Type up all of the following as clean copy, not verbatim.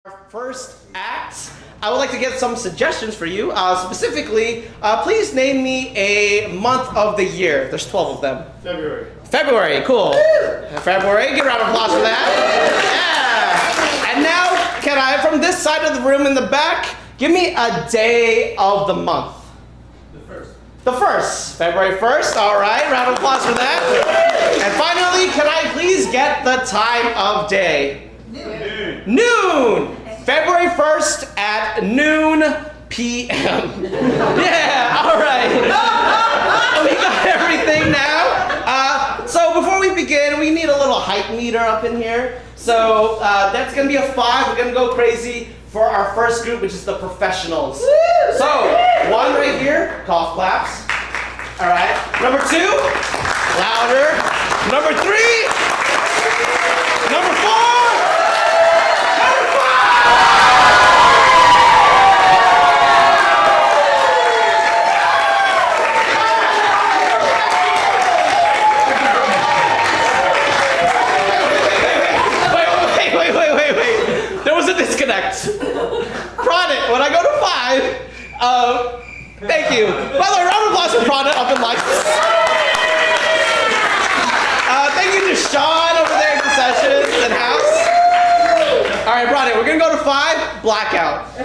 Our first act, I would like to get some suggestions for you. Specifically, please name me a month of the year. There's 12 of them. February. February, cool. February, give a round of applause for that. Yeah. And now, can I, from this side of the room in the back, give me a day of the month. The first. The first, February 1st. All right, round of applause for that. And finally, can I please get the time of day? Noon. February 1st at noon p.m. Yeah, all right. We got everything now. So before we begin, we need a little height meter up in here. So that's going to be a 5. We're going to go crazy for our first group, which is the professionals. So, 1 right here, cough claps. All right. Number 2, louder. Number 3. Number 4. Wait. There was a disconnect. Prodit, when I go to 5, thank you. By the way, round of applause for Prodit up in lights. Thank you to Sean over there in concessions and house. All right, Prodit, we're gonna go to 5, blackout. All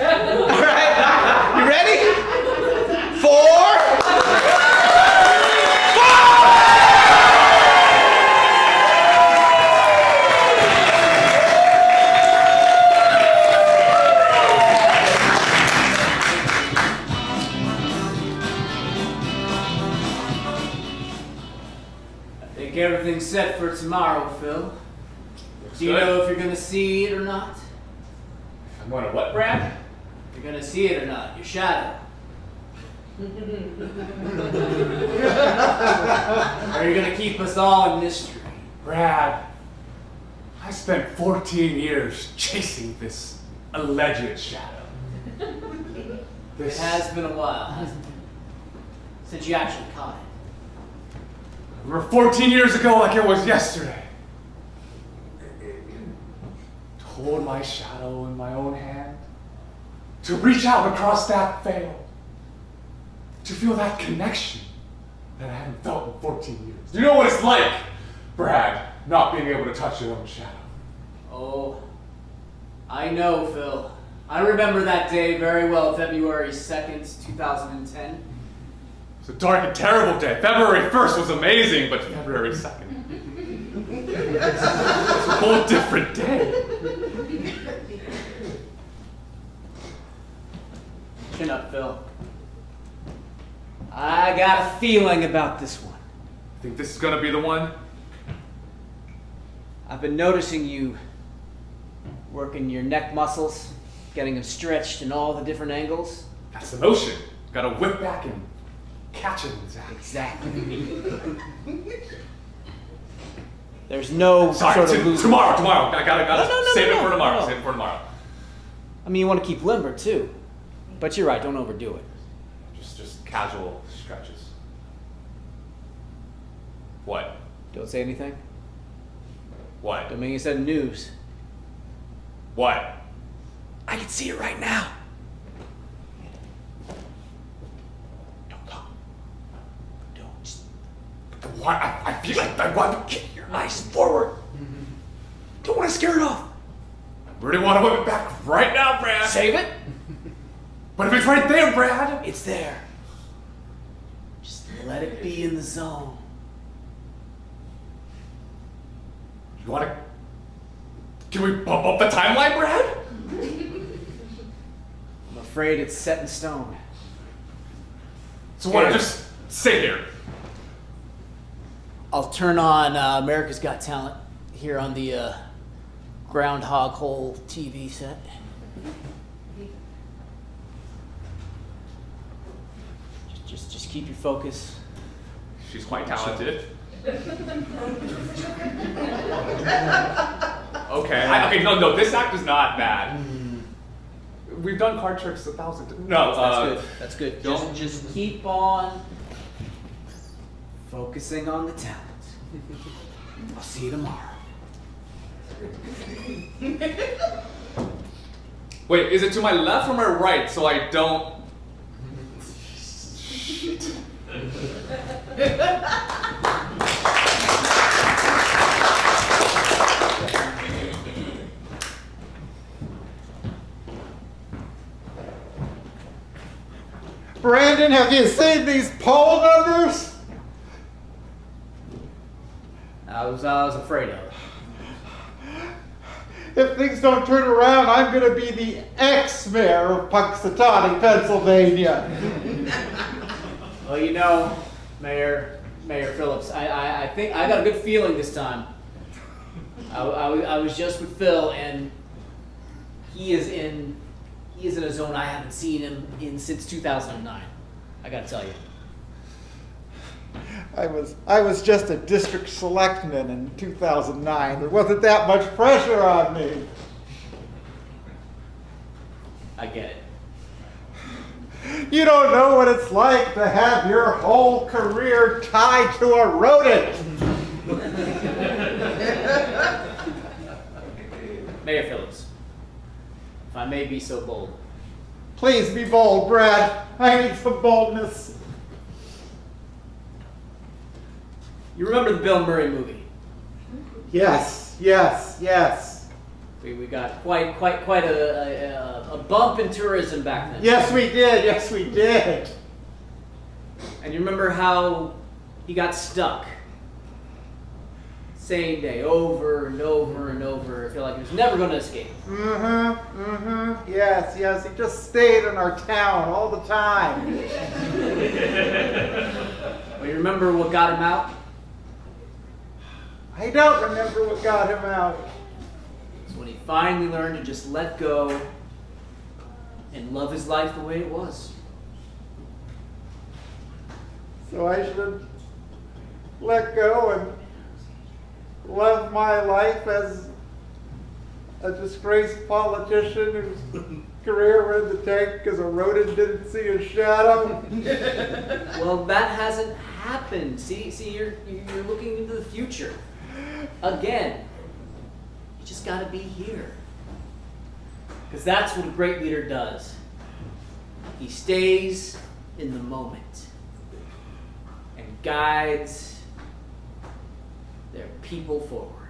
right, you ready? 4. Everything's set for tomorrow, Phil. Do you know if you're gonna see it or not? I'm going to what, Brad? You're gonna see it or not, your shadow. Or you're gonna keep us all in mystery. Brad, I spent 14 years chasing this alleged shadow. It has been a while, hasn't it? Since you actually caught it. We were 14 years ago like it was yesterday. To hold my shadow in my own hand. To reach out across that veil. To feel that connection that I haven't felt in 14 years. Do you know what it's like, Brad, not being able to touch your own shadow? Oh, I know, Phil. I remember that day very well, February 2nd, 2010. It was a dark and terrible day. February 1st was amazing, but February 2nd. It's a whole different day. Chin up, Phil. I got a feeling about this one. Think this is gonna be the one? I've been noticing you working your neck muscles, getting them stretched in all the different angles. That's the motion. Gotta whip back and catch it, Zach. Exactly. There's no Sorry, sort of losing. tomorrow. I gotta No, save it for no. tomorrow. Save it for tomorrow. I mean, you want to keep limber too, but you're right. Don't overdo it. Just casual stretches. What? Don't say anything. What? Don't make any sudden news. What? I can see it right now. Don't talk. Don't. Why? I feel like I want to Get your eyes forward. Don't want to scare it off. I really want to whip it back right now, Brad. Save it. But if it's right there, Brad. It's there. Just let it be in the zone. You want to? Can we bump up the timeline, Brad? I'm afraid it's set in stone. So what? I just sit here. I'll turn on America's Got Talent here on the Groundhog Hole TV set. Just keep your focus. She's quite talented. Okay. No. This act is not bad. We've done card tricks 1,000. No. That's good. Don't- Just keep on focusing on the talent. I'll see you tomorrow. Wait, is it to my left or my right so I don't... Brandon, have you seen these poll numbers? I was afraid of it. If things don't turn around, I'm going to be the ex-mayor of Punxsutawney, Pennsylvania. Well, you know, Mayor Phillips, I think I got a good feeling this time. I was just with Phil, and he is in a zone I haven't seen him in since 2009. I gotta tell you. I was just a district selectman in 2009. There wasn't that much pressure on me. I get it. You don't know what it's like to have your whole career tied to a rodent. Mayor Phillips, if I may be so bold. Please be bold, Brad. I need some boldness. You remember the Bill Murray movie? Yes, yes, yes. We got quite a bump in tourism back then. Yes, we did. Yes, we did. And you remember how he got stuck? Same day, over and over and over. I feel like he was never going to escape. Yes, yes. He just stayed in our town all the time. Well, you remember what got him out? I don't remember what got him out. It's when he finally learned to just let go and love his life the way it was. So I should let go and love my life as a disgraced politician whose career went in the tank because a rodent didn't see his shadow. Well, that hasn't happened. See, you're looking into the future. Again, you just got to be here. Because that's what a great leader does. He stays in the moment and guides their people forward.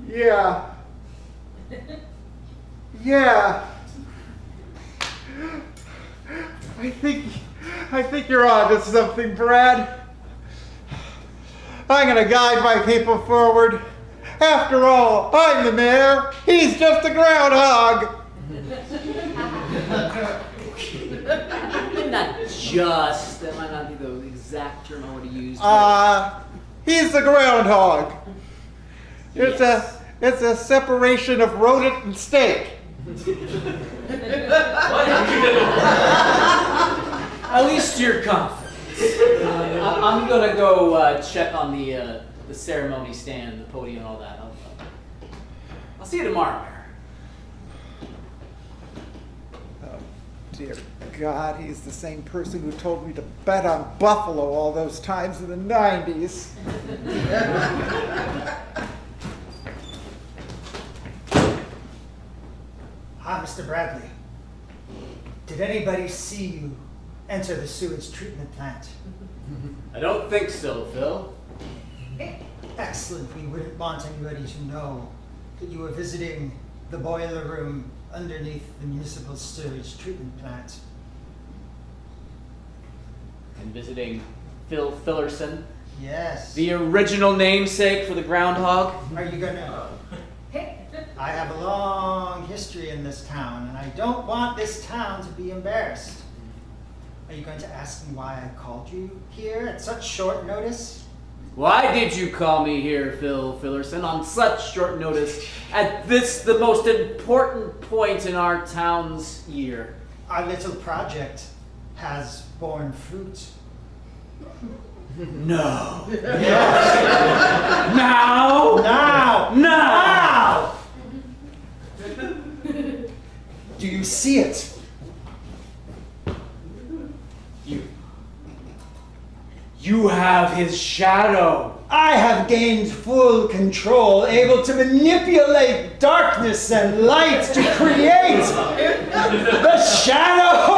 Yeah. Yeah. I think you're on to something, Brad. I'm gonna guide my people forward. After all, I'm the mayor. He's just a groundhog. Not just, that might not be the exact term I would have used. He's the groundhog. It's a separation of rodent and steak. At least you're confident. I'm gonna go check on the ceremony stand, the podium, and all that. I'll see you tomorrow, Mayor. Oh, dear God, he's the same person who told me to bet on Buffalo all those times in the 90s. Mr. Bradley. Did anybody see you enter the sewage treatment plant? I don't think so, Phil. Excellent. We wouldn't want anybody to know that you were visiting the boiler room underneath the municipal sewage treatment plant. And visiting Phil Fillerson, Yes. the original namesake for the groundhog. Are you gonna... I have a long history in this town, and I don't want this town to be embarrassed. Are you going to ask me why I called you here at such short notice? Why did you call me here, Phil Fillerson, on such short notice at this, the most important point in our town's year? Our little project has borne fruit. No. Yes. Now? Now! Now! Do you see it? You have have his shadow. I have gained full control, able to manipulate darkness and light to create the shadow.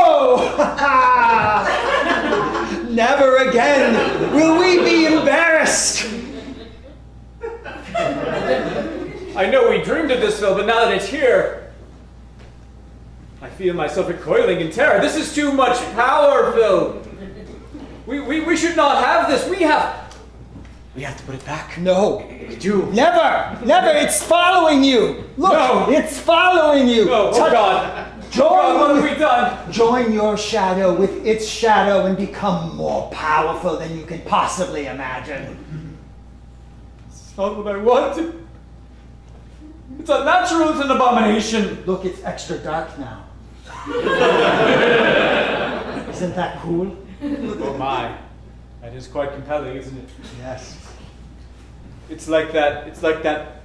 Never again will we be embarrassed. I know we dreamed of this, Phil, but now that it's here, I feel myself recoiling in terror. This is too much power, Phil. We should not have this. We have to put it back. No. We do. Never. Never. It's following you. Look, No. it's following you. No, oh God. Join, God, what have we done? join your shadow with its shadow and become more powerful than you can possibly imagine. It's not what I want. It's unnatural, it's an abomination. Look, it's extra dark now. Isn't that cool? Oh my. That is quite compelling, isn't it? Yes. It's like that,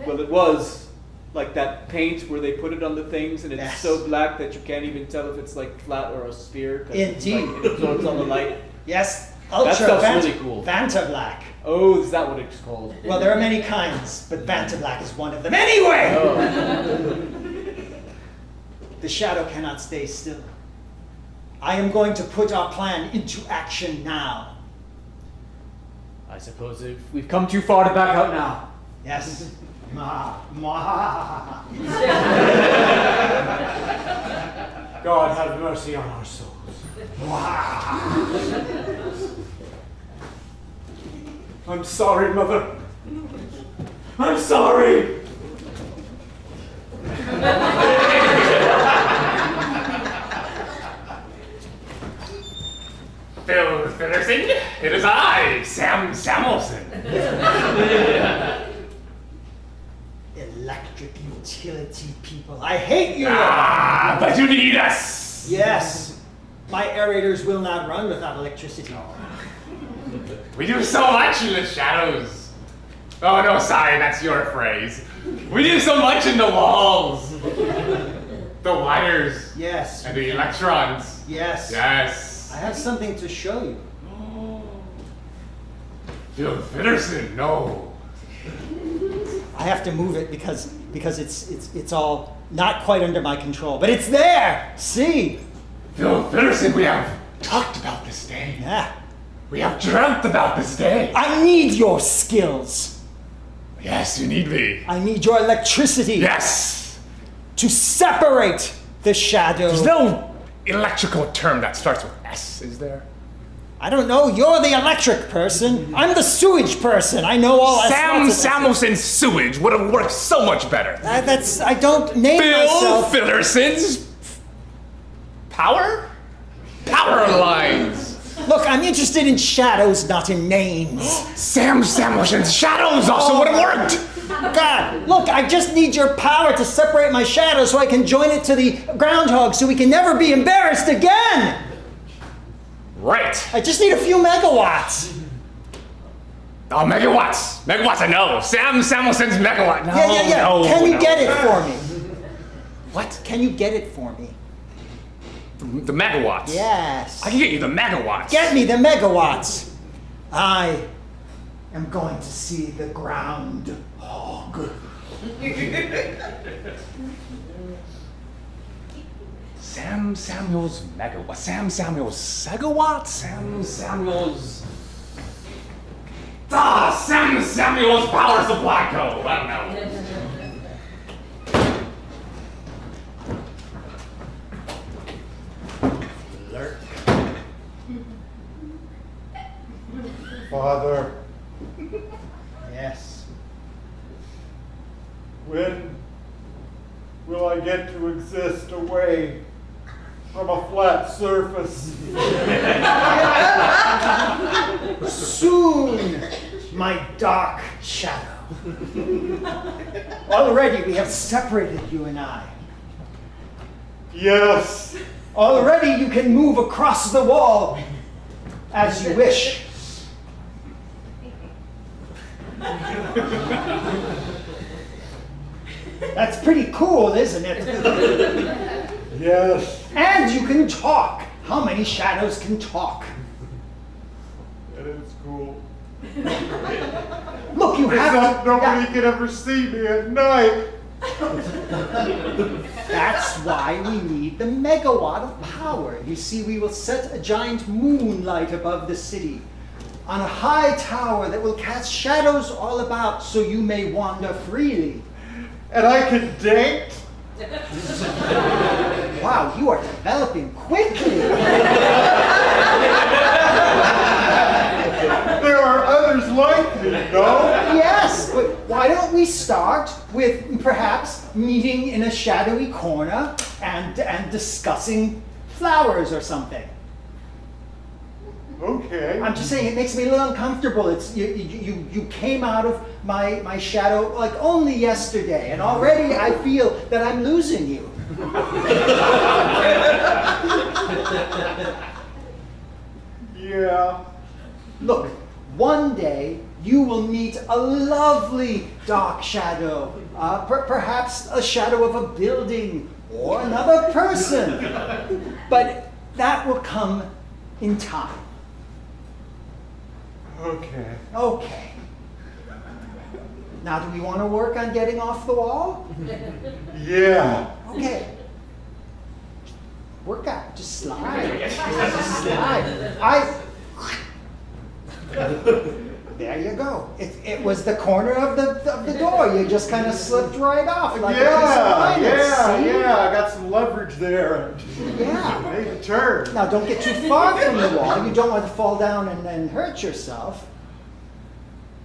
well, it was like that paint where they put it on the things and it's Yes. so black that you can't even tell if it's like flat or a sphere. 'Cause it's Indeed. like, it absorbs all the light. Yes. Ultra stuff's Vanta, really cool. Vanta Black. Oh, is that what it's called? Well, there are many kinds, but Vanta Black is one of them. Anyway! Oh. The shadow cannot stay still. I am going to put our plan into action now. I suppose if we've come too far to back out now. Yes. Ma. God have mercy on our souls. I'm sorry, Mother. I'm sorry. Phil Fitterson, it is I, Sam Samuelson. Electric utility people. I hate you! Ah, but you need us. Yes. My aerators will not run without electricity. We do so much in the shadows. Oh no, sorry, that's your phrase. We do so much in the walls. The wires Yes. and the electrons. Yes. Yes. I have something to show you. Phil Fitterson, no. I have to move it because it's all not quite under my control, but it's there. See? Phil Fitterson, we have talked about this day. Yeah. We have dreamt about this day. I need your skills. Yes, you need me. I need your electricity Yes. to separate the shadow. There's no electrical term that starts with S, is there? I don't know. You're the electric person. I'm the sewage person. I know all. Sam lots of- Samuelson's sewage would have worked so much better. I don't name Phil myself. Fitterson's power lines. Look, I'm interested in shadows, not in names. Sam Samuelson's shadows also would have worked. God, look, I just need your power to separate my shadow so I can join it to the groundhog so we can never be embarrassed again. Right. I just need a few megawatts. Oh, megawatts. Megawatts, I know. Sam Samuelson's megawatt. No, Yeah. no, Can you no. get it for me? What? Can you get it for me? The megawatts. Yes. I can get you the megawatts. Get me the megawatts. I am going to see the ground hog. Sam Samuel's megawatt. Sam Samuel's segawatt? Sam Samuel's. Sam Samuel's power supply code. I don't know. Father, Yes. when will I get to exist away from a flat surface? Soon, my dark shadow. Already we have separated you and I. Yes. Already you can move across the wall as you wish. That's pretty cool, isn't it? Yes. And you can talk. How many shadows can talk? It is Look, you have Except to. nobody can ever see me at night. That's why we need the megawatt of power. You see, we will set a giant moonlight above the city on a high tower that will cast shadows all about so you may wander freely. And I can date? Wow, you are developing quickly. There are others like me, no? Yes, but why don't we start with perhaps meeting in a shadowy corner and discussing flowers or something? Okay. I'm just saying it makes me a little uncomfortable. It's you came out of my shadow like only yesterday, and already I feel that I'm losing you. Yeah. Look, one day you will meet a lovely dark shadow, perhaps a shadow of a building or another person, but that will come in time. Okay. Okay. Now, do we want to work on getting off the wall? Yeah. Okay. Work out. Just slide. Just slide. There you go. It was the corner of the door. You just kind of slipped right off. Like a piece of vinyl. See? Yeah. I got some leverage there. Yeah. Made a turn. Now, don't get too far from the wall. You don't want to fall down and then hurt yourself.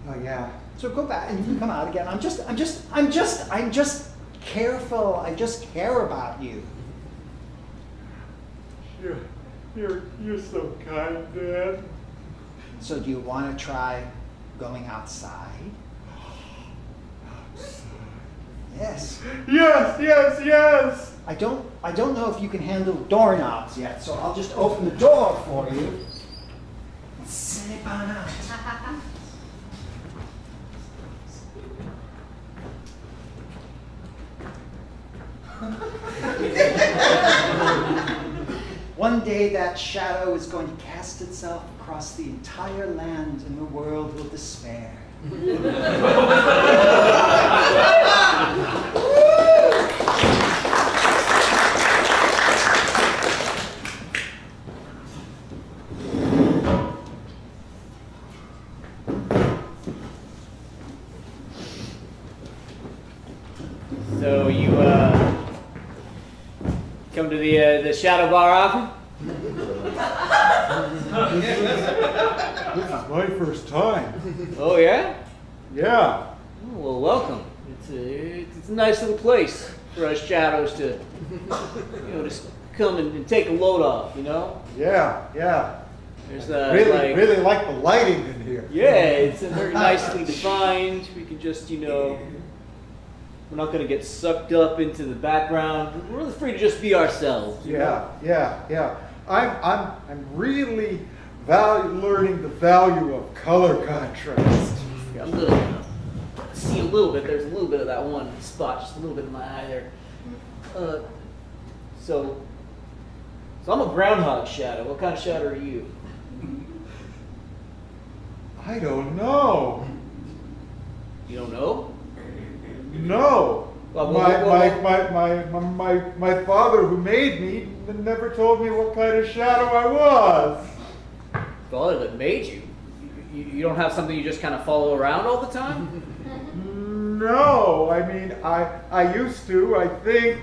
Oh yeah. So go back and you can come out again. I'm just careful. I just care about you. You're so kind, Dad. So do you want to try going outside? Yes. Yes. I don't know if you can handle doorknobs yet, so I'll just open the door for you. Slip on out. One day that shadow is going to cast itself across the entire land and the world will despair. So you come to the Shadow Bar often? This is my first time. Oh yeah? Yeah. Oh, well, welcome. It's a nice little place for us shadows to, just come and take a load off. Yeah. There's Really like the lighting in here. Yeah, it's very nicely defined. We can just, we're not going to get sucked up into the background. We're really free to just be ourselves. Yeah. I'm really learning the value of color contrast. Yeah, I'm gonna see a little bit. There's a little bit of that one spot, just a little bit in my eye there. So I'm a groundhog shadow. What kind of shadow are you? I don't know. You don't know? No. Well, My father who made me never told me what kind of shadow I was. Father that made you. You don't have something you just kind of follow around all the time? No, I mean, I used to, I think.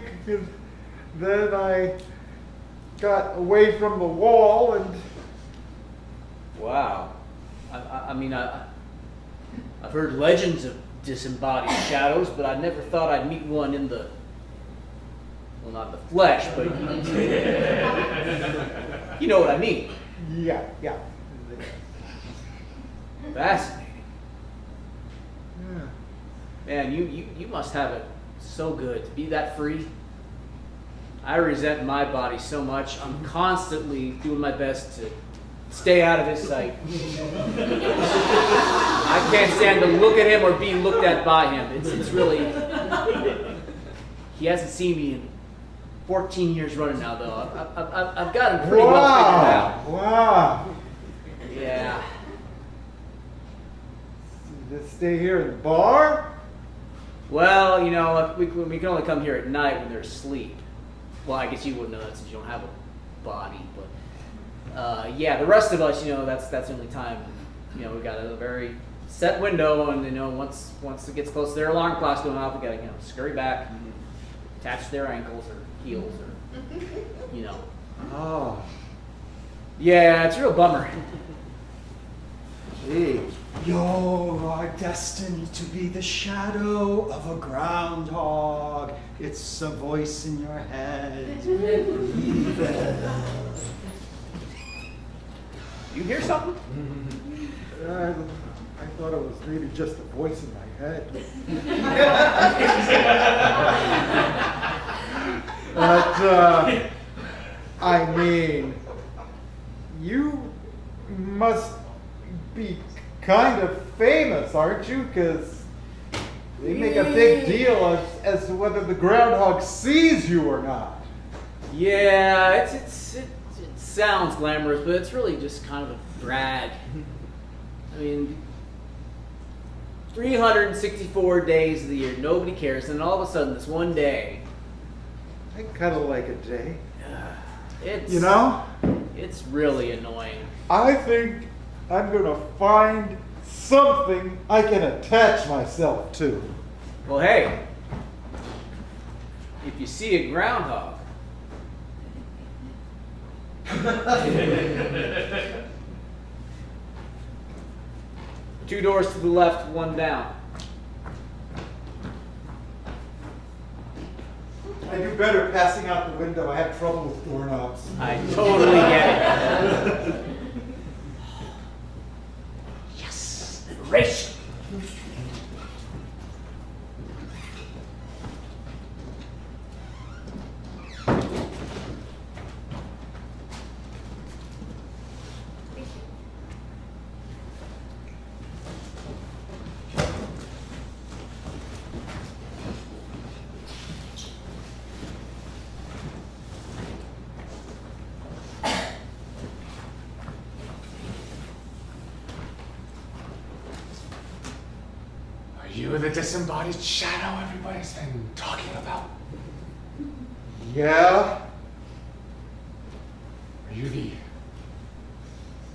Then I got away from the wall and... Wow. I've heard legends of disembodied shadows, but I never thought I'd meet one in the, well, not the flesh, but you know what I mean. Yeah. Fascinating. Yeah. Man, you must have it so good to be that free. I resent my body so much. I'm constantly doing my best to stay out of his sight. I can't stand to look at him or be looked at by him. It's really... He hasn't seen me in 14 years running now, though. I've got him pretty well figured out. Wow. Yeah. Just stay here in the bar? Well, you know, we can only come here at night when they're asleep. Well, I guess you wouldn't know that since you don't have a body, but yeah, the rest of us, you know, that's the only time. You know, we got a very set window, and you know, once it gets close to their alarm clock's going off, we gotta, you know, scurry back, attach their ankles or heels or, you know. Oh, Yeah, it's a real bummer. gee. You are destined to be the shadow of a groundhog. It's a voice in your head. You hear something? I thought it was maybe just a voice in my head. But, I mean, you must be kind of famous, aren't you? Because they make a big deal as to whether the groundhog sees you or not. Yeah, it sounds glamorous, but it's really just kind of a brag. I mean, 364 days of the year, nobody cares, and all of a sudden, this one day, I kind of like a day. it's You know, it's really annoying. I think I'm going to find something I can attach myself to. Well, hey, if you see a groundhog, two doors to the left, one down. I do better passing out the window. I have trouble with doorknobs. I totally get it. Yes, race. Are you the disembodied shadow everybody's been talking about? Yeah? Are you the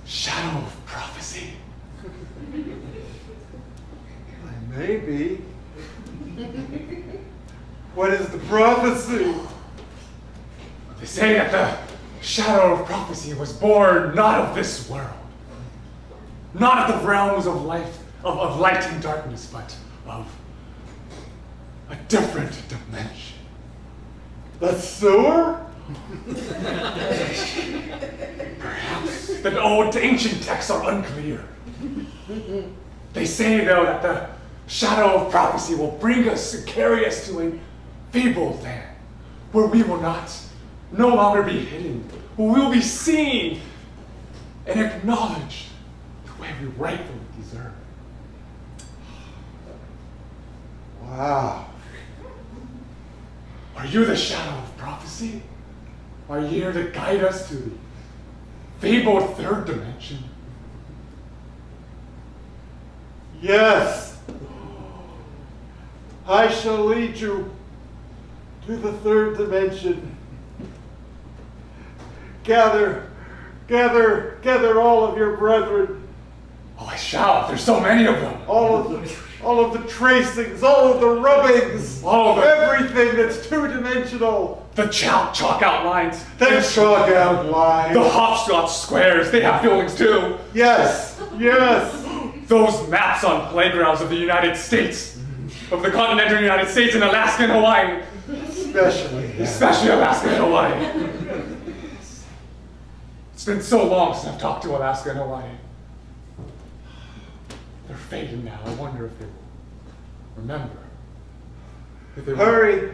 shadow of prophecy? I may be. What is the prophecy? They say that the shadow of prophecy was born not of this world, not of the realms of life, of light and darkness, but of a different dimension. The sewer? Perhaps the old ancient texts are unclear. They say, though, that the shadow of prophecy will bring us and carry us to a fabled land where we will no longer be hidden, where we will be seen and acknowledged the way we rightfully deserve. Wow. Are you the shadow of prophecy? Are you here to guide us to the fabled third dimension? Yes. I shall lead you to the third dimension. Gather all of your brethren. Oh, I shall. There's so many of them. All of the tracings, all of the rubbings, All of it. everything that's two-dimensional. The chalk outlines. The chalk outline. The hopscotch squares. They have feelings too. Yes. Those maps on playgrounds of the United States, of the continental United States and Alaska and Hawaii. Especially Alaska and Hawaii. It's been so long since I've talked to Alaska and Hawaii. They're fading now. I wonder if they will remember. If they will- Hurry.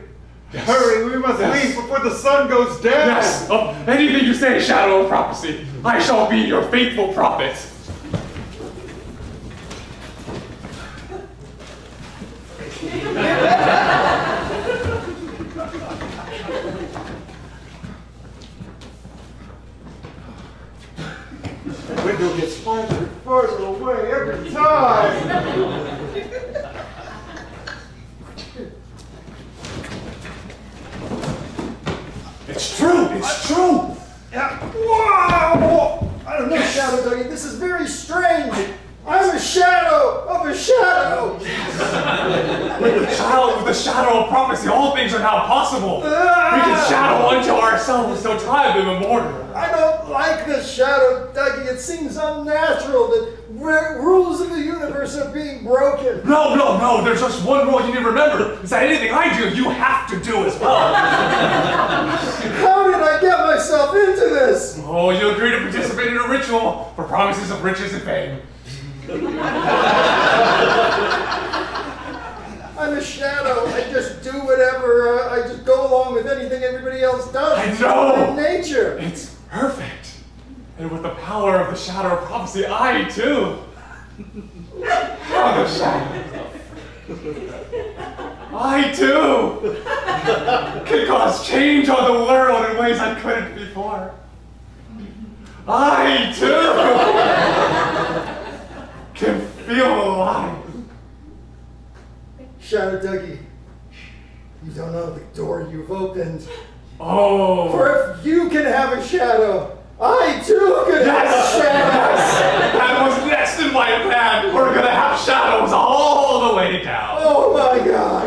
Yes. Hurry, we must Yes. leave before the sun goes down. Yes, of anything you say, shadow of prophecy, I shall be your faithful prophet. The window gets farther and farther away every time. With the shadow of prophecy, all things are now possible. We can shadow unto ourselves till time immemorial. I don't like this shadow, Dougie. It seems unnatural that rules of the universe are being broken. No. There's just one rule you need to remember. Is that anything I do, you have to do as well. How did I get myself into this? Oh, you agreed to participate in a ritual for promises of riches and fame. I'm a shadow. I just do whatever. I just go along with anything everybody else does. I know. It's my nature. It's perfect. And with the power of the shadow of prophecy, I too. I'm a shadow. I too can cause change on the world in ways I couldn't before. I too can feel alive. Shadow Dougie, you don't know the door you've opened. Oh. For if you can have a shadow, I too can have a shadow. That was next in my plan. We're gonna have shadows all the way down. Oh my God.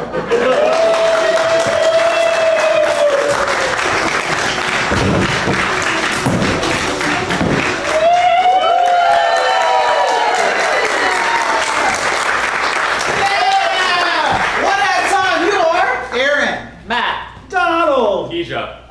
What acts on you are? Aaron. Matt. Donald. Keisha.